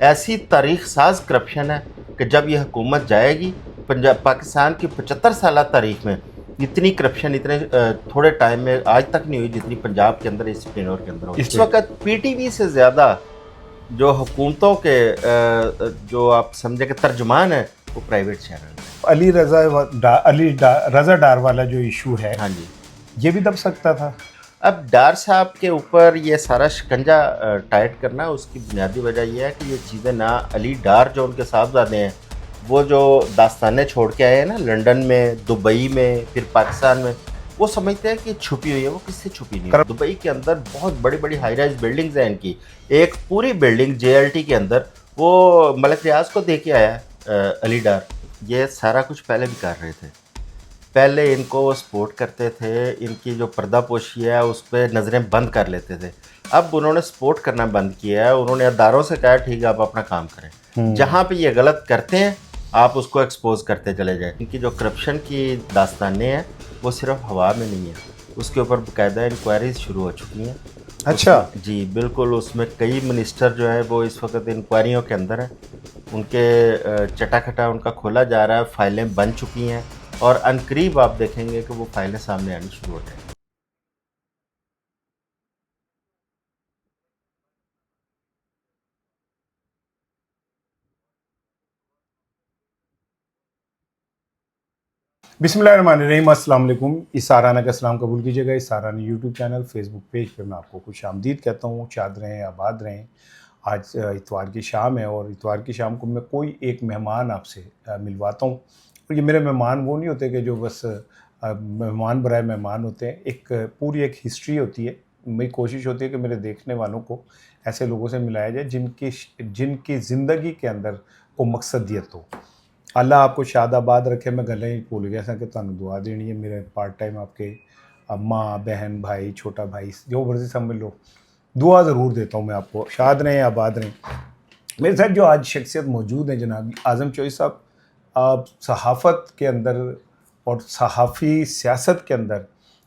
ایسی تاریخ ساز کرپشن ہے کہ جب یہ حکومت جائے گی پاکستان کی 75 سالہ تاریخ میں اتنی کرپشن اتنے تھوڑے ٹائم میں آج تک نہیں ہوئی جتنی پنجاب کے اندر اس ٹینور کے اندر ہوئی. اس وقت پی ٹی وی سے زیادہ جو حکومتوں کے جو آپ سمجھیں کہ ترجمان ہیں وہ پرائیویٹ چینل. علی رضا ڈار والا جو ایشو ہے, ہاں جی, یہ بھی دب سکتا تھا. اب ڈار صاحب کے اوپر یہ سارا شکنجا ٹائٹ کرنا, اس کی بنیادی وجہ یہ ہے کہ یہ چیزیں نہ علی ڈار جو ان کے صاحبزادے ہیں وہ جو داستانیں چھوڑ کے آئے ہیں نا لنڈن میں, دبئی میں, پھر پاکستان میں, وہ سمجھتے ہیں کہ چھپی ہوئی ہے. وہ کس سے چھپی نہیں ہے. دبئی کے اندر بہت بڑی بڑی ہائی رائز بلڈنگز ہیں ان کی. ایک پوری بلڈنگ جے ایل ٹی کے اندر وہ ملک ریاض کو دے کے آیا علی ڈار. یہ سارا کچھ پہلے بھی کر رہے تھے. پہلے ان کو وہ سپورٹ کرتے تھے, ان کی جو پردہ پوشی ہے اس پہ نظریں بند کر لیتے تھے. اب انہوں نے سپورٹ کرنا بند کیا ہے. انہوں نے اداروں سے کہا ٹھیک ہے آپ اپنا کام کریں, جہاں پہ یہ غلط کرتے ہیں آپ اس کو ایکسپوز کرتے چلے جائیں. ان کی جو کرپشن کی داستانیں ہیں وہ صرف ہوا میں نہیں ہیں, اس کے اوپر باقاعدہ انکوائریز شروع ہو چکی ہیں. اچھا جی بالکل, اس میں کئی منسٹر جو ہیں وہ اس وقت انکوائریوں کے اندر ہیں. ان کے چٹا کھٹا ان کا کھولا جا رہا ہے, فائلیں بن چکی ہیں اور عنقریب آپ دیکھیں گے کہ وہ فائلیں سامنے آنی شروع ہو جائیں. بسم اللہ الرحمن الرحیم. السلام علیکم. اسارانہ کا سلام قبول کیجیے گا. اسارانہ یوٹیوب چینل, فیس بک پیج پہ میں آپ کو خوش آمدید کہتا ہوں. شاد رہیں, آباد رہیں. آج اتوار کی شام ہے اور اتوار کی شام کو میں کوئی ایک مہمان آپ سے ملواتا ہوں. اور یہ میرے مہمان وہ نہیں ہوتے کہ جو بس مہمان برائے مہمان ہوتے ہیں. ایک پوری ایک ہسٹری ہوتی ہے. میری کوشش ہوتی ہے کہ میرے دیکھنے والوں کو ایسے لوگوں سے ملایا جائے جن کی زندگی کے اندر کو مقصدیت ہو. اللہ آپ کو شاد آباد رکھے. میں گلے ہی بھول گیا تھا کہ تمہیں دعا دینی ہے. میرے پارٹ ٹائم آپ کے ماں, بہن, بھائی, چھوٹا بھائی, جو مرضی سمجھ لو, دعا ضرور دیتا ہوں میں آپ کو. شاد رہیں, آباد رہیں. میرے ساتھ جو آج شخصیت موجود ہیں جناب اعظم چوہی صاحب. آپ صحافت کے اندر اور صحافی سیاست کے اندر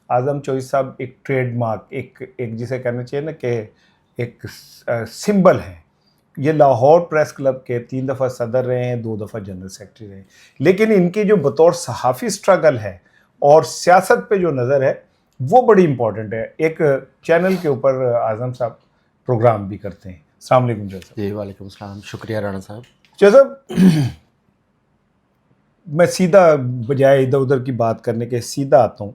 اعظم چوہی صاحب ایک ٹریڈ مارک, ایک جسے کہنا چاہیے نا کہ ایک سمبل ہیں. یہ لاہور پریس کلب کے 3 دفعہ صدر رہے ہیں, 2 دفعہ جنرل سیکرٹری رہے ہیں. لیکن ان کی جو بطور صحافی سٹرگل ہے اور سیاست پہ جو نظر ہے وہ بڑی امپورٹنٹ ہے. ایک چینل کے اوپر اعظم صاحب پروگرام بھی کرتے ہیں. السلام علیکم جی صاحب. جی وعلیکم السلام, شکریہ رانا صاحب. جی صاحب, میں سیدھا بجائے ادھر ادھر کی بات کرنے کے سیدھا آتا ہوں.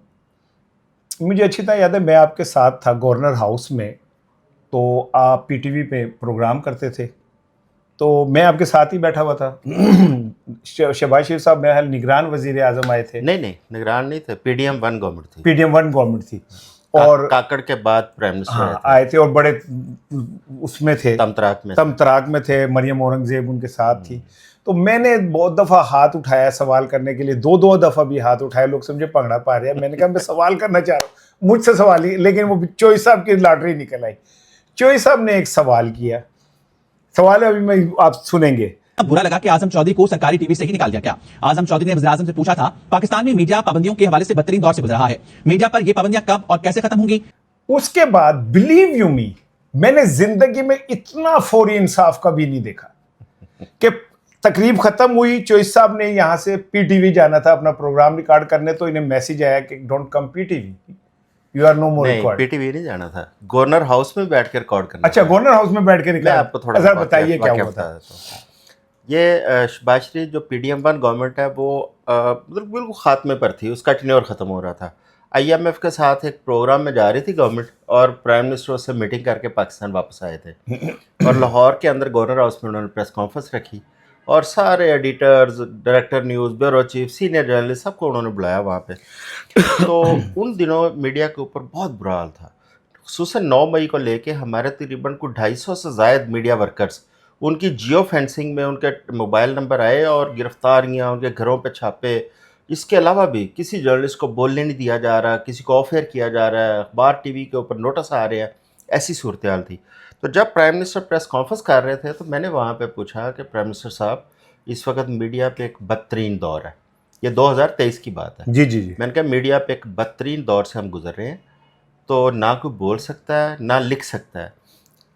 مجھے اچھی طرح یاد ہے میں آپ کے ساتھ تھا گورنر ہاؤس میں, تو آپ پی ٹی وی پہ پروگرام کرتے تھے, تو میں آپ کے ساتھ ہی بیٹھا ہوا تھا. شہباز شریف صاحب میرا خیال نگران وزیر اعظم آئے تھے. نہیں نگران نہیں تھے, پی ڈی ایم 1 گورنمنٹ تھی. پی ڈی ایم 1 گورنمنٹ تھی اور کاکڑ کے بعد پرائم منسٹر آئے تھے اور بڑے اس میں تھے, تمطراق میں تھے. مریم اورنگزیب ان کے ساتھ تھی. تو میں نے بہت دفعہ ہاتھ اٹھایا سوال کرنے کے لیے, 2 دفعہ بھی ہاتھ اٹھایا. لوگ سمجھے پنگڑا پا رہے ہیں. میں نے کہا میں سوال کرنا چاہ رہا ہوں, مجھ سے سوال ہی, لیکن وہ چوہی صاحب کی لاٹری نکل آئی. چوہی صاحب نے ایک سوال کیا, سوال ابھی میں آپ سنیں گے. برا لگا کہ اعظم چودھری کو سرکاری ٹی وی سے ہی نکال دیا گیا. اعظم چودھری نے وزیر اعظم سے پوچھا تھا پاکستان میں میڈیا پابندیوں کے حوالے سے بدترین دور سے گزر رہا ہے, میڈیا پر یہ پابندیاں کب اور کیسے ختم ہوں گی؟ اس کے بعد بلیو یو می, میں نے زندگی میں اتنا فوری انصاف کا بھی نہیں دیکھا کہ تقریب ختم ہوئی, چوہی صاحب نے یہاں سے پی ٹی وی جانا تھا اپنا پروگرام ریکارڈ کرنے, تو انہیں میسج آیا کہ don't come P T V, you are no more record. P T V نہیں جانا تھا, گورنر ہاؤس میں بیٹھ کے ریکارڈ کرنا. اچھا, گورنر ہاؤس میں بیٹھ کے ریکارڈ. آپ کو تھوڑا بتائیے کیا ہوا تھا. یہ شہباز شریف جو پی ڈی ایم 1 گورنمنٹ ہے وہ مطلب بالکل خاتمے پر تھی, اس کا ٹینیور ختم ہو رہا تھا. آئی ایم ایف کے ساتھ ایک پروگرام میں جا رہی تھی گورنمنٹ, اور پرائم منسٹر اس سے میٹنگ کر کے پاکستان واپس آئے تھے. اور لاہور کے اندر گورنر ہاؤس میں انہوں نے پریس کانفرنس رکھی, اور سارے editors, director news, bureau chief, senior journalist, سب کو انہوں نے بلایا وہاں پہ. تو ان دنوں میڈیا کے اوپر بہت برا حال تھا. خصوصاً 9 مئی کو لے کے ہمارے تقریباً کو 250 سے زائد میڈیا ورکرز, ان کی جیو فینسنگ میں ان کے موبائل نمبر آئے اور گرفتاریاں, ان کے گھروں پہ چھاپے. اس کے علاوہ بھی کسی جرنلسٹ کو بولنے نہیں دیا جا رہا, کسی کو آف ایئر کیا جا رہا ہے, اخبار ٹی وی کے اوپر نوٹس آ رہے ہیں, ایسی صورتحال تھی. تو جب پرائم منسٹر پریس کانفرنس کر رہے تھے تو میں نے وہاں پہ پوچھا کہ پرائم منسٹر صاحب اس وقت میڈیا پہ ایک بدترین دور ہے, یہ 2023 کی بات ہے. جی جی جی. میں نے کہا میڈیا پہ ایک بدترین دور سے ہم گزر رہے ہیں, تو نہ کوئی بول سکتا ہے نہ لکھ سکتا ہے.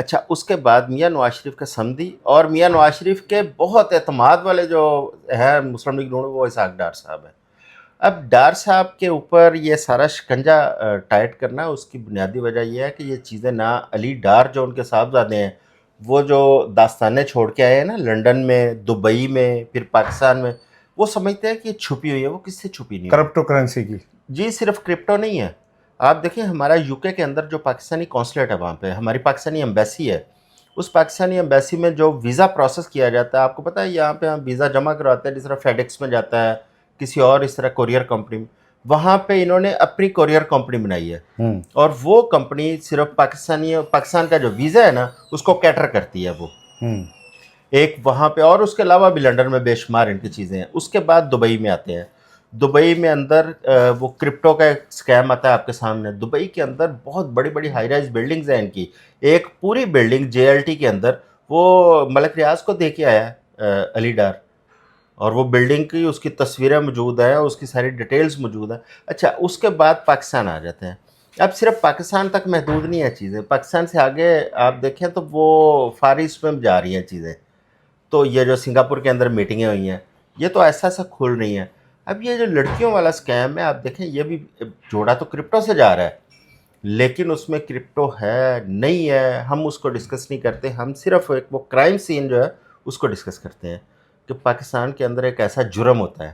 اچھا اس کے بعد میاں نواز شریف کا سمدھی اور میاں نواز شریف کے بہت اعتماد والے جو ہیں مسلم لیگ نون، وہ اسحاق ڈار صاحب ہیں. اب ڈار صاحب کے اوپر یہ سارا شکنجہ ٹائٹ کرنا، اس کی بنیادی وجہ یہ ہے کہ یہ چیزیں نہ علی ڈار جو ان کے صاحبزادے ہیں، وہ جو داستانیں چھوڑ کے آئے ہیں نا لنڈن میں، دبئی میں، پھر پاکستان میں، وہ سمجھتے ہیں کہ یہ چھپی ہوئی ہے. وہ کس سے چھپی نہیں ہے؟ کرپٹو کرنسی کی. جی صرف کرپٹو نہیں ہے. آپ دیکھیں ہمارا یو کے اندر جو پاکستانی کونسلیٹ ہے، وہاں پہ ہماری پاکستانی ایمبیسی ہے، اس پاکستانی ایمبیسی میں جو ویزا پروسیس کیا جاتا ہے، آپ کو پتہ ہے یہاں پہ ہم ویزا جمع کرواتے ہیں جس طرح فیڈیکس میں جاتا ہے، کسی اور اس طرح کوریئر کمپنی میں، وہاں پہ انہوں نے اپنی کوریئر کمپنی بنائی ہے، اور وہ کمپنی صرف پاکستان کا جو ویزا ہے نا اس کو کیٹر کرتی ہے وہ ایک وہاں پہ، اور اس کے علاوہ بھی لنڈن میں بے شمار ان کی چیزیں ہیں. اس کے بعد دبئی میں آتے ہیں. دبئی میں اندر وہ کرپٹو کا ایک سکیم آتا ہے آپ کے سامنے. دبئی کے اندر بہت بڑی بڑی ہائی رائز بلڈنگز ہیں ان کی. ایک پوری بلڈنگ JLT کے اندر وہ ملک ریاض کو دے کے آیا ہے علی ڈار، اور وہ بلڈنگ کی اس کی تصویریں موجود ہیں، اس کی ساری ڈیٹیلز موجود ہیں. اچھا اس کے بعد پاکستان آ جاتے ہیں. اب صرف پاکستان تک محدود نہیں ہے چیزیں، پاکستان سے آگے آپ دیکھیں تو وہ فار ایسٹ میں جا رہی ہیں چیزیں. تو یہ جو سنگاپور کے اندر میٹنگیں ہوئی ہیں، یہ تو ایسا کھل رہی ہیں. اب یہ جو لڑکیوں والا سکیم ہے، آپ دیکھیں یہ بھی جوڑا تو کرپٹو سے جا رہا ہے، لیکن اس میں کرپٹو ہے نہیں ہے، ہم اس کو ڈسکس نہیں کرتے. ہم صرف ایک وہ کرائم سین جو ہے اس کو ڈسکس کرتے ہیں کہ پاکستان کے اندر ایک ایسا جرم ہوتا ہے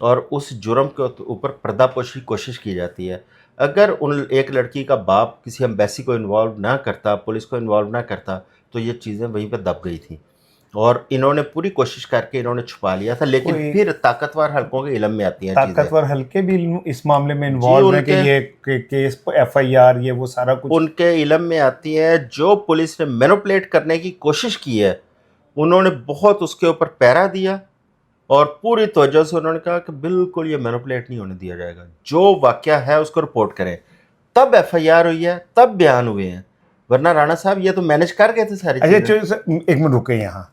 اور اس جرم کے اوپر پردہ پوشی کوشش کی جاتی ہے. اگر ایک لڑکی کا باپ کسی ایمبیسی کو انوالو نہ کرتا، پولیس کو انوالو نہ کرتا، تو یہ چیزیں وہیں پہ دب گئی تھیں، اور انہوں نے پوری کوشش کر کے انہوں نے چھپا لیا تھا. لیکن پھر طاقتور حلقوں کے علم میں آتی ہیں چیزیں. طاقتور حلقے بھی اس معاملے میں انوالو ہیں کہ یہ کیس FIR یہ وہ سارا کچھ ان کے علم میں آتی ہیں. جو پولیس نے مینوپولیٹ کرنے کی کوشش کی ہے، انہوں نے بہت اس کے اوپر پیرا دیا، اور پوری توجہ سے انہوں نے کہا کہ بالکل یہ مینوپولیٹ نہیں ہونے دیا جائے گا، جو واقعہ ہے اس کو رپورٹ کریں. تب FIR ہوئی ہے، تب بیان ہوئے ہیں، ورنہ رانا صاحب یہ تو مینج کر گئے تھے ساری چیزیں. اچھا ایک منٹ رکے. یہاں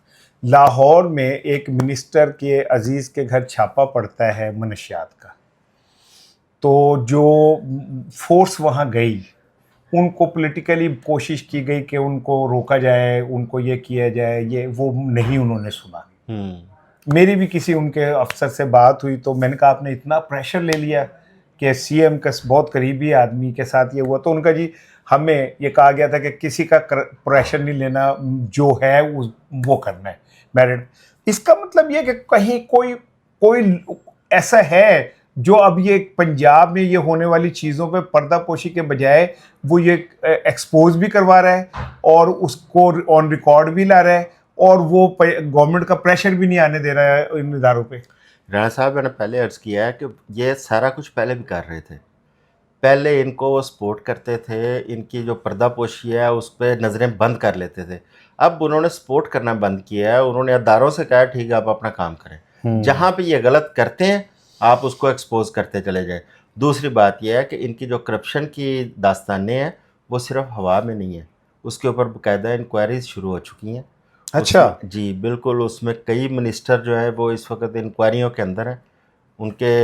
لاہور میں ایک منسٹر کے عزیز کے گھر چھاپا پڑتا ہے منشیات کا، تو جو فورس وہاں گئی ان کو پولیٹیکلی کوشش کی گئی کہ ان کو روکا جائے، ان کو یہ کیا جائے، یہ وہ نہیں انہوں نے سنا. میری بھی کسی ان کے افسر سے بات ہوئی تو میں نے کہا آپ نے اتنا پریشر لے لیا کہ CM کا بہت قریبی آدمی کے ساتھ یہ ہوا. تو ان کا جی ہمیں یہ کہا گیا تھا کہ کسی کا پریشر نہیں لینا، جو ہے وہ کرنا ہے میرٹ. اس کا مطلب یہ کہ کہیں کوئی ایسا ہے جو اب یہ پنجاب میں یہ ہونے والی چیزوں پہ پردہ پوشی کے بجائے وہ یہ ایکسپوز بھی کروا رہا ہے اور اس کو آن ریکارڈ بھی لا رہا ہے، اور وہ گورنمنٹ کا پریشر بھی نہیں آنے دے رہا ہے ان اداروں پہ. رانا صاحب میں نے پہلے عرض کیا ہے کہ یہ سارا کچھ پہلے بھی کر رہے تھے. پہلے ان کو سپورٹ کرتے تھے، ان کی جو پردہ پوشی ہے اس پہ نظریں بند کر لیتے تھے. اب انہوں نے سپورٹ کرنا بند کیا ہے، انہوں نے اداروں سے کہا ٹھیک ہے آپ اپنا کام کریں، جہاں پہ یہ غلط کرتے ہیں آپ اس کو ایکسپوز کرتے چلے جائیں. دوسری بات یہ ہے کہ ان کی جو کرپشن کی داستانیں ہیں وہ صرف ہوا میں نہیں ہیں، اس کے اوپر باقاعدہ انکوائریز شروع ہو چکی ہیں. اچھا جی بالکل، اس میں کئی منسٹر جو ہے وہ اس وقت انکوائریوں کے اندر ہیں، ان کے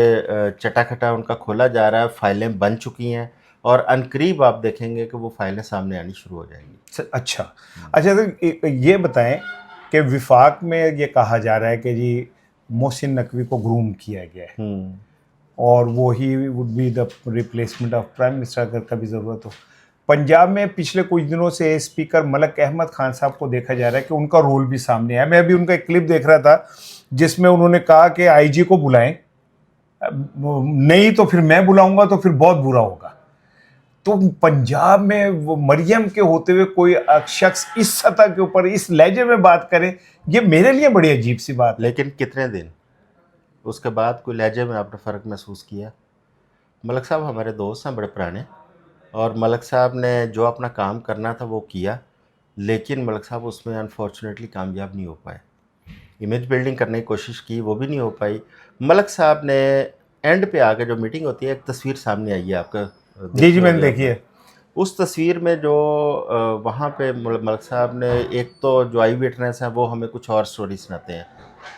چٹا کھٹا ان کا کھولا جا رہا ہے، فائلیں بن چکی ہیں، اور عنقریب آپ دیکھیں گے کہ وہ فائلیں سامنے آنی شروع ہو جائیں گی. اچھا تو یہ بتائیں کہ وفاق میں یہ کہا جا رہا ہے کہ جی محسن نقوی کو گروم کیا گیا ہے اور وہی would be the replacement of prime minister اگر کبھی ضرورت ہو. پنجاب میں پچھلے کچھ دنوں سے اسپیکر ملک احمد خان صاحب کو دیکھا جا رہا ہے کہ ان کا رول بھی سامنے آیا. میں ابھی ان کا ایک کلپ دیکھ رہا تھا جس میں انہوں نے کہا کہ IG کو بلائیں، نہیں تو پھر میں بلاؤں گا تو پھر بہت برا ہوگا. تو پنجاب میں وہ مریم کے ہوتے ہوئے کوئی شخص اس سطح کے اوپر اس لہجے میں بات کرے، یہ میرے لیے بڑی عجیب سی بات. لیکن کتنے دن اس کے بعد کوئی لہجے میں آپ نے فرق محسوس کیا؟ ملک صاحب ہمارے دوست ہیں بڑے پرانے، اور ملک صاحب نے جو اپنا کام کرنا تھا وہ کیا، لیکن ملک صاحب اس میں انفارچونیٹلی کامیاب نہیں ہو پائے. امیج بلڈنگ کرنے کی کوشش کی، وہ بھی نہیں ہو پائی. ملک صاحب نے اینڈ پہ آ کے جو میٹنگ ہوتی ہے، ایک تصویر سامنے آئی ہے آپ کا، جی میں نے دیکھی ہے. اس تصویر میں جو وہاں پہ ملک صاحب نے، ایک تو جو آئی وٹنس ہیں وہ ہمیں کچھ اور سٹوری سناتے ہیں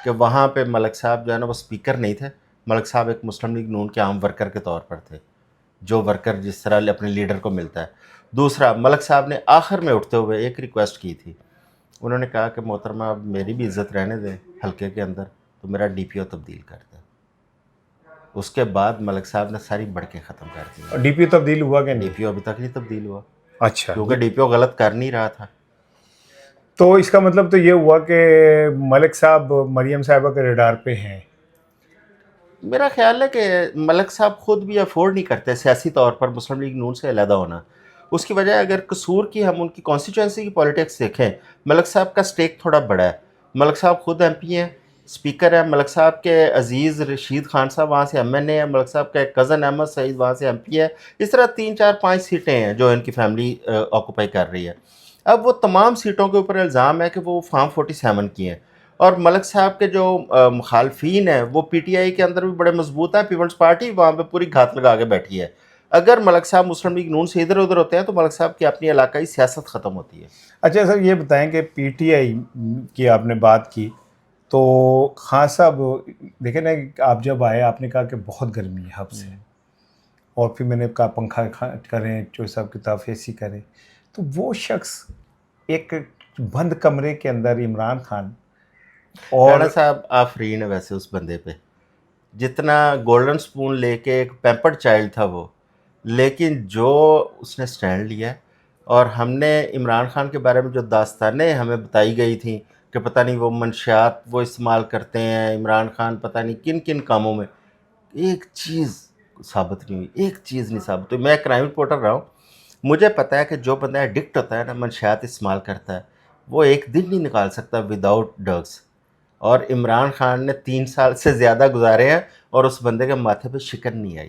کہ وہاں پہ ملک صاحب جو ہے نا وہ اسپیکر نہیں تھے، ملک صاحب ایک مسلم لیگ نون کے عام ورکر کے طور پر تھے. جو ورکر جس طرح اپنے لیڈر کو ملتا ہے. دوسرا, ملک صاحب نے آخر میں اٹھتے ہوئے ایک ریکویسٹ کی تھی. انہوں نے کہا کہ محترمہ اب میری بھی عزت رہنے دیں حلقے کے اندر, تو میرا ڈی پی او تبدیل کر دیں. اس کے بعد ملک صاحب نے ساری بڑکیں ختم کر دی. ڈی پی او تبدیل ہوا کہ ڈی نہیں؟ پی او ابھی تک نہیں تبدیل ہوا, اچھا, کیونکہ ڈی پی او غلط کر نہیں رہا تھا. تو اس کا مطلب تو یہ ہوا کہ ملک صاحب مریم صاحبہ کے ریڈار پہ ہیں. میرا خیال ہے کہ ملک صاحب خود بھی افورڈ نہیں کرتے سیاسی طور پر مسلم لیگ نون سے علیحدہ ہونا. اس کی وجہ اگر قصور کی ہم ان کی کانسٹیچوئنسی کی پالیٹکس دیکھیں, ملک صاحب کا سٹیک تھوڑا بڑا ہے. ملک صاحب خود ایم پی ہیں, اسپیکر ہیں. ملک صاحب کے عزیز رشید خان صاحب وہاں سے ایم این اے ہیں. ملک صاحب کا ایک کزن احمد سعید وہاں سے ایم پی ہے. اس طرح 3 4 5 سیٹیں ہیں جو ان کی فیملی آکوپائی کر رہی ہے. اب وہ تمام سیٹوں کے اوپر الزام ہے کہ وہ فارم 47 کی ہیں, اور ملک صاحب کے جو مخالفین ہیں وہ پی ٹی آئی کے اندر بھی بڑے مضبوط ہیں. پیپلز پارٹی وہاں پہ پوری گھات لگا کے بیٹھی ہے. اگر ملک صاحب مسلم لیگ نون سے ادھر ادھر ہوتے ہیں تو ملک صاحب کی اپنی علاقائی سیاست ختم ہوتی ہے. اچھا سر, یہ بتائیں کہ پی ٹی آئی کی آپ نے بات کی, تو خان صاحب دیکھیں نا, آپ جب آئے آپ نے کہا کہ بہت گرمی ہے حد سے, اور پھر میں نے کہا پنکھا کریں, چوہے صاحب کتاب اے سی کریں, تو وہ شخص ایک بند کمرے کے اندر عمران خان اور رانا صاحب آفرین ہے ویسے اس بندے پہ, جتنا گولڈن سپون لے کے ایک پیمپرڈ چائلڈ تھا وہ, لیکن جو اس نے سٹینڈ لیا ہے. اور ہم نے عمران خان کے بارے میں جو داستانیں ہمیں بتائی گئی تھیں کہ پتہ نہیں وہ منشیات وہ استعمال کرتے ہیں, عمران خان پتہ نہیں کن کن کاموں میں, ایک چیز ثابت نہیں ہوئی, ایک چیز نہیں ثابت ہوئی. میں کرائم رپورٹر رہا ہوں, مجھے پتہ ہے کہ جو بندہ ایڈکٹ ہوتا ہے نا, منشیات استعمال کرتا ہے, وہ ایک دن نہیں نکال سکتا وداؤٹ ڈرگس. اور عمران خان نے 3 سال سے زیادہ گزارے ہیں اور اس بندے کے ماتھے پہ شکن نہیں آئی.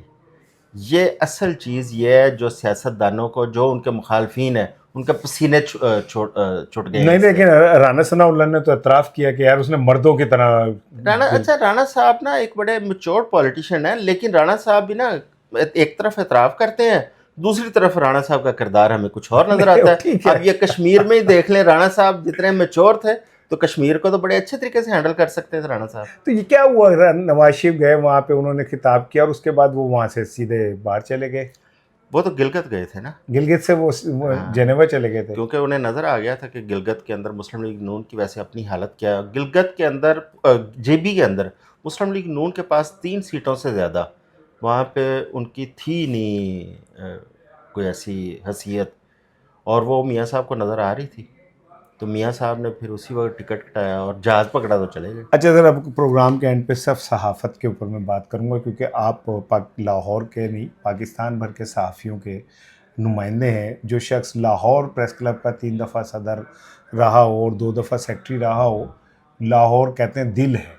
یہ اصل چیز یہ ہے جو سیاست دانوں کو, جو ان کے مخالفین ہیں, ان کے پسینے چھوٹ گئے. نہیں, لیکن رانا ثناء اللہ نے تو اعتراف کیا کہ یار اس نے مردوں کی طرح رانا صاحب نا ایک بڑے میچور پولیٹیشین ہیں, لیکن رانا صاحب بھی نا ایک طرف اعتراف کرتے ہیں, دوسری طرف رانا صاحب کا کردار ہمیں کچھ اور نظر آتا ہے. اب یہ کشمیر میں ہی دیکھ لیں, رانا صاحب جتنے میچور تھے تو کشمیر کو تو بڑے اچھے طریقے سے ہینڈل کر سکتے تھے رانا صاحب. تو یہ کیا ہوا, نواز شریف گئے وہاں پہ, انہوں نے خطاب کیا اور اس کے بعد وہ وہاں سے سیدھے باہر چلے گئے. وہ تو گلگت گئے تھے نا, گلگت سے وہ جنیوا چلے گئے تھے, کیونکہ انہیں نظر آ گیا تھا کہ گلگت کے اندر مسلم لیگ نون کی ویسے اپنی حالت کیا ہے. گلگت کے اندر جے بی کے اندر مسلم لیگ نون کے پاس 3 سیٹوں سے زیادہ وہاں پہ ان کی تھی نہیں کوئی ایسی حیثیت, اور وہ میاں صاحب کو نظر آ رہی تھی, تو میاں صاحب نے پھر اسی وقت ٹکٹ کٹایا اور جہاز پکڑا تو چلے گئے. اچھا سر, اب پروگرام کے اینڈ پہ صرف صحافت کے اوپر میں بات کروں گا, کیونکہ آپ لاہور کے نہیں پاکستان بھر کے صحافیوں کے نمائندے ہیں. جو شخص لاہور پریس کلب کا 3 دفعہ صدر رہا ہو اور 2 دفعہ سیکٹری رہا ہو, لاہور کہتے ہیں دل ہے.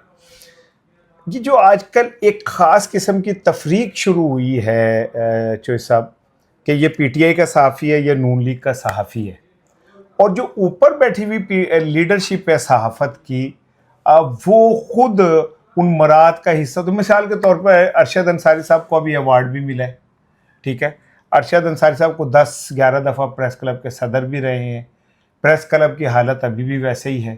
یہ جو آج کل ایک خاص قسم کی تفریق شروع ہوئی ہے چوہے صاحب, کہ یہ پی ٹی آئی کا صحافی ہے یا نون لیگ کا صحافی ہے, اور جو اوپر بیٹھی ہوئی لیڈرشپ ہے صحافت کی, وہ خود ان مراد کا حصہ. تو مثال کے طور پر ارشد انصاری صاحب کو ابھی ایوارڈ بھی ملا ہے, ٹھیک ہے, ارشد انصاری صاحب کو 10-11 دفعہ پریس کلب کے صدر بھی رہے ہیں. پریس کلب کی حالت ابھی بھی ویسے ہی ہے.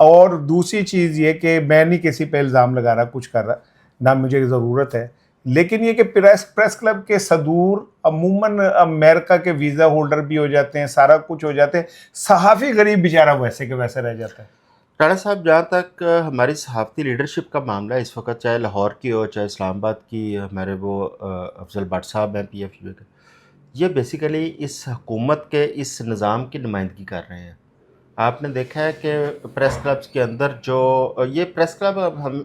اور دوسری چیز یہ کہ میں نہیں کسی پہ الزام لگا رہا, کچھ کر رہا, نہ مجھے ضرورت ہے, لیکن یہ کہ پریس کلب کے صدور عموماً امریکہ کے ویزا ہولڈر بھی ہو جاتے ہیں, سارا کچھ ہو جاتے ہیں, صحافی غریب بیچارہ ویسے کے ویسے رہ جاتا ہے. رانا صاحب, جہاں تک ہماری صحافتی لیڈرشپ کا معاملہ ہے اس وقت, چاہے لاہور کی ہو چاہے اسلام آباد کی, ہمارے وہ افضل بٹ صاحب ہیں پی ایف یو کے, یہ بیسیکلی اس حکومت کے اس نظام کی نمائندگی کر رہے ہیں. آپ نے دیکھا ہے کہ پریس کلبس کے اندر جو یہ پریس کلب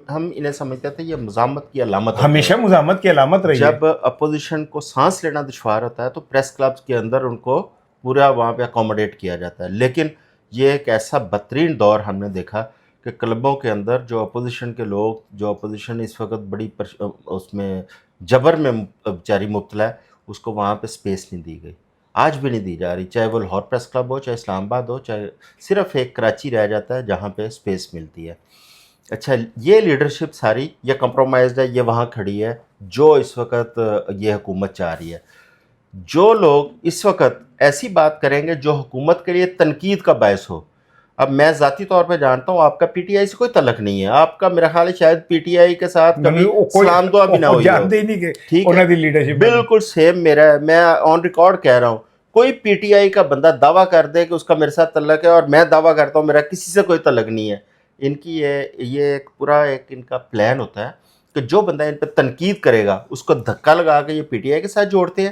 ہم انہیں سمجھتے تھے یہ مزاحمت کی علامت ہے, ہمیشہ مزاحمت کی علامت رہی ہے. جب اپوزیشن کو سانس لینا دشوار ہوتا ہے تو پریس کلبس کے اندر ان کو پورا وہاں پہ اکوموڈیٹ کیا جاتا ہے. لیکن یہ ایک ایسا بدترین دور ہم نے دیکھا کہ کلبوں کے اندر جو اپوزیشن کے لوگ, جو اپوزیشن اس وقت بڑی اس میں جبر میں جاری مبتلا ہے, اس کو وہاں پہ سپیس نہیں دی گئی, آج بھی نہیں دی جا رہی. چاہے وہ لاہور پریس کلب ہو, چاہے اسلام آباد ہو, چاہے صرف ایک کراچی رہ جاتا ہے جہاں پہ سپیس ملتی ہے. اچھا, یہ لیڈرشپ ساری یہ کمپرومائزڈ ہے, یہ وہاں کھڑی ہے جو اس وقت یہ حکومت چاہ رہی ہے. جو لوگ اس وقت ایسی بات کریں گے جو حکومت کے لیے تنقید کا باعث ہو, اب میں ذاتی طور پہ جانتا ہوں آپ کا پی ٹی آئی سے کوئی تعلق نہیں ہے, آپ کا میرا خیال ہے شاید پی ٹی آئی کے ساتھ کبھی سلام دعا بھی نہ ہوئی ہو. جانتے ہی نہیں کہ ٹھیک انہوں ہے, دی لیڈرشپ بالکل سیم میرا ہے, میں آن ریکارڈ کہہ رہا ہوں, کوئی پی ٹی آئی کا بندہ دعویٰ کر دے کہ اس کا میرے ساتھ تعلق ہے اور میں دعویٰ کرتا ہوں میرا کسی سے کوئی تعلق نہیں ہے. ان کی یہ ایک پورا ایک ان کا پلان ہوتا ہے کہ جو بندہ ان پہ تنقید کرے گا اس کو دھکا لگا کے یہ پی ٹی آئی کے ساتھ جوڑتے ہیں,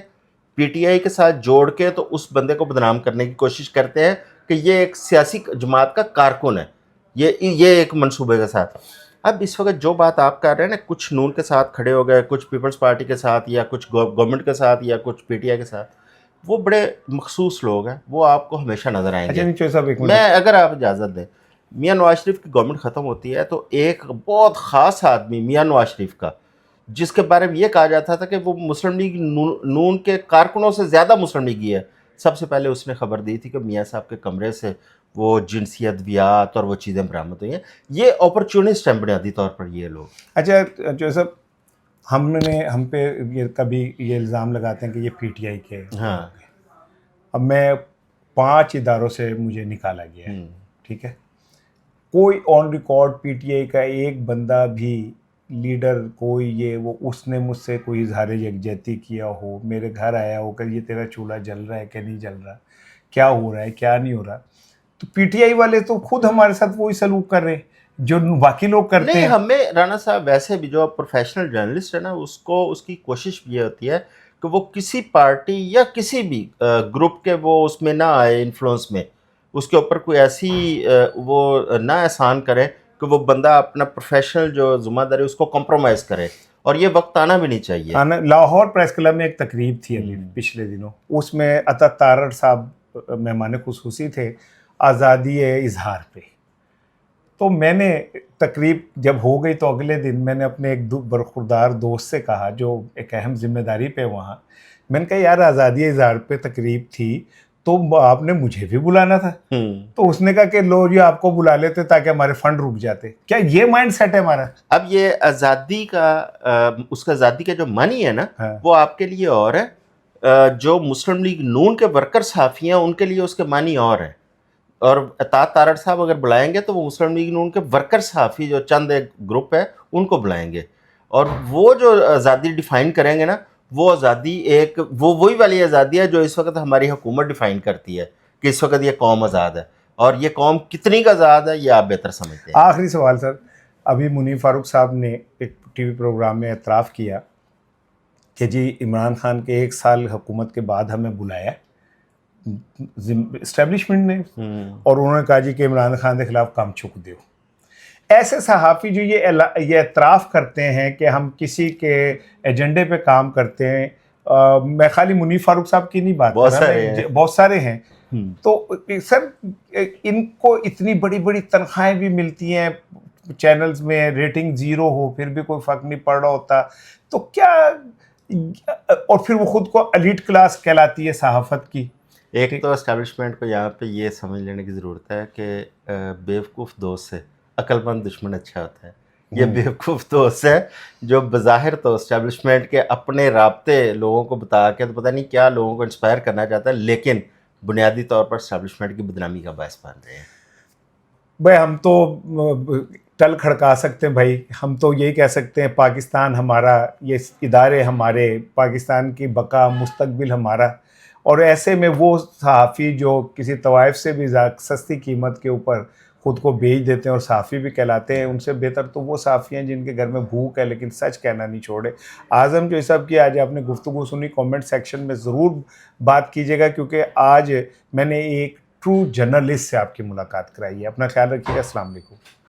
پی ٹی آئی کے ساتھ جوڑ کے تو اس بندے کو بدنام کرنے کی کوشش کرتے ہیں کہ یہ ایک سیاسی جماعت کا کارکن ہے, یہ ایک منصوبے کے ساتھ. اب اس وقت جو بات آپ کر رہے ہیں نا, کچھ نون کے ساتھ کھڑے ہو گئے, کچھ پیپلز پارٹی کے ساتھ, یا کچھ گورنمنٹ کے ساتھ, یا کچھ پی ٹی آئی کے ساتھ, وہ بڑے مخصوص لوگ ہیں, وہ آپ کو ہمیشہ نظر آئیں گے. اچھا صاحب ایک منٹ, میں اگر آپ اجازت دیں, میاں نواز شریف کی گورنمنٹ ختم ہوتی ہے تو ایک بہت خاص آدمی میاں نواز شریف کا, جس کے بارے میں یہ کہا جاتا تھا کہ وہ مسلم لیگ نون کے کارکنوں سے زیادہ مسلم لیگی ہے, سب سے پہلے اس نے خبر دی تھی کہ میاں صاحب کے کمرے سے وہ جنسی ادویات اور وہ چیزیں برآمد ہوئی ہیں. یہ اپرچونسٹ ہیں بنیادی طور پر یہ لوگ. اچھا جو صاحب ہم پہ یہ کبھی یہ الزام لگاتے ہیں کہ یہ پی ٹی آئی کے, ہاں, اب میں 5 اداروں سے مجھے نکالا گیا ہے, ٹھیک ہے, کوئی on record P T I کا ایک بندہ بھی لیڈر کوئی یہ وہ اس نے مجھ سے کوئی اظہار یکجہتی کیا ہو, میرے گھر آیا ہو کہ یہ تیرا چولہا جل رہا ہے کہ نہیں جل رہا, کیا ہو رہا ہے کیا نہیں ہو رہا, تو پی ٹی آئی والے تو خود ہمارے ساتھ وہی سلوک کر رہے ہیں جو باقی لوگ کرتے نہیں, ہیں. ہمیں رانا صاحب ویسے بھی جو پروفیشنل جرنلسٹ ہے نا, اس کی کوشش یہ ہوتی ہے کہ وہ کسی پارٹی یا کسی بھی گروپ کے وہ اس میں نہ آئے, انفلوئنس میں اس کے اوپر کوئی ایسی وہ نہ احسان کرے کہ وہ بندہ اپنا پروفیشنل جو ذمہ داری اس کو کمپرومائز کرے, اور یہ وقت آنا بھی نہیں چاہیے. لاہور پریس کلب میں ایک تقریب تھی ابھی پچھلے دنوں, اس میں عطا تارڑ صاحب مہمان خصوصی تھے آزادی اظہار پہ. تو میں نے تقریب جب ہو گئی تو اگلے دن میں نے اپنے ایک برخوردار دوست سے کہا جو ایک اہم ذمہ داری پہ وہاں, میں نے کہا یار آزادی اظہار پہ تقریب تھی تو آپ نے مجھے بھی بلانا تھا. تو اس نے کہا کہ لو جی آپ کو بلا لیتے تاکہ ہمارے فنڈ رک جاتے. کیا یہ مائنڈ سیٹ ہے ہمارا؟ اب یہ آزادی کا اس کا آزادی کا جو معنی ہے نا, وہ آپ کے لیے اور ہے, جو مسلم لیگ نون کے ورکر صحافی ہیں ان کے لیے اس کے معنی اور ہیں. اور اطاعت تارڑ صاحب اگر بلائیں گے تو وہ مسلم لیگ نون کے ورکر صحافی جو چند ایک گروپ ہے ان کو بلائیں گے, اور وہ جو آزادی ڈیفائن کریں گے نا, وہ آزادی ایک وہی والی آزادی ہے جو اس وقت ہماری حکومت ڈیفائن کرتی ہے کہ اس وقت یہ قوم آزاد ہے, اور یہ قوم کتنی کا آزاد ہے یہ آپ بہتر سمجھتے ہیں. آخری سوال سر, ابھی منیر فاروق صاحب نے ایک ٹی وی پروگرام میں اعتراف کیا کہ جی عمران خان کے 1 سال حکومت کے بعد ہمیں بلایا اسٹیبلشمنٹ نے, اور انہوں نے کہا جی کہ عمران خان کے خلاف کام چک دیو. ایسے صحافی جو یہ اعتراف کرتے ہیں کہ ہم کسی کے ایجنڈے پہ کام کرتے ہیں, میں خالی منیر فاروق صاحب کی نہیں بات کر رہا, بہت سارے ہیں. تو سر ان کو اتنی بڑی بڑی تنخواہیں بھی ملتی ہیں چینلز میں, ریٹنگ 0 ہو پھر بھی کوئی فرق نہیں پڑ رہا ہوتا, تو کیا, اور پھر وہ خود کو ایلیٹ کلاس کہلاتی ہے صحافت کی. ایک تو اسٹیبلشمنٹ کو یہاں پہ یہ سمجھ لینے کی ضرورت ہے کہ بیوقوف دوست سے عقل مند دشمن اچھا ہوتا ہے. یہ بیوقوف دوست ہے جو بظاہر تو اسٹیبلشمنٹ کے اپنے رابطے لوگوں کو بتا کے تو پتہ نہیں کیا لوگوں کو انسپائر کرنا چاہتا ہے, لیکن بنیادی طور پر اسٹیبلشمنٹ کی بدنامی کا باعث بن رہے ہیں. بھائی ہم تو ٹل کھڑکا سکتے ہیں بھائی, ہم تو یہی کہہ سکتے ہیں پاکستان ہمارا, یہ ادارے ہمارے, پاکستان کی بقا مستقبل ہمارا. اور ایسے میں وہ صحافی جو کسی طوائف سے بھی سستی قیمت کے اوپر خود کو بیچ دیتے ہیں اور صحافی بھی کہلاتے ہیں, ان سے بہتر تو وہ صحافی ہیں جن کے گھر میں بھوک ہے لیکن سچ کہنا نہیں چھوڑے. اعظم جو صاحب کی آج آپ نے گفتگو سنی, کامنٹ سیکشن میں ضرور بات کیجیے گا, کیونکہ آج میں نے ایک ٹرو جرنلسٹ سے آپ کی ملاقات کرائی ہے. اپنا خیال رکھیے گا. السلام علیکم.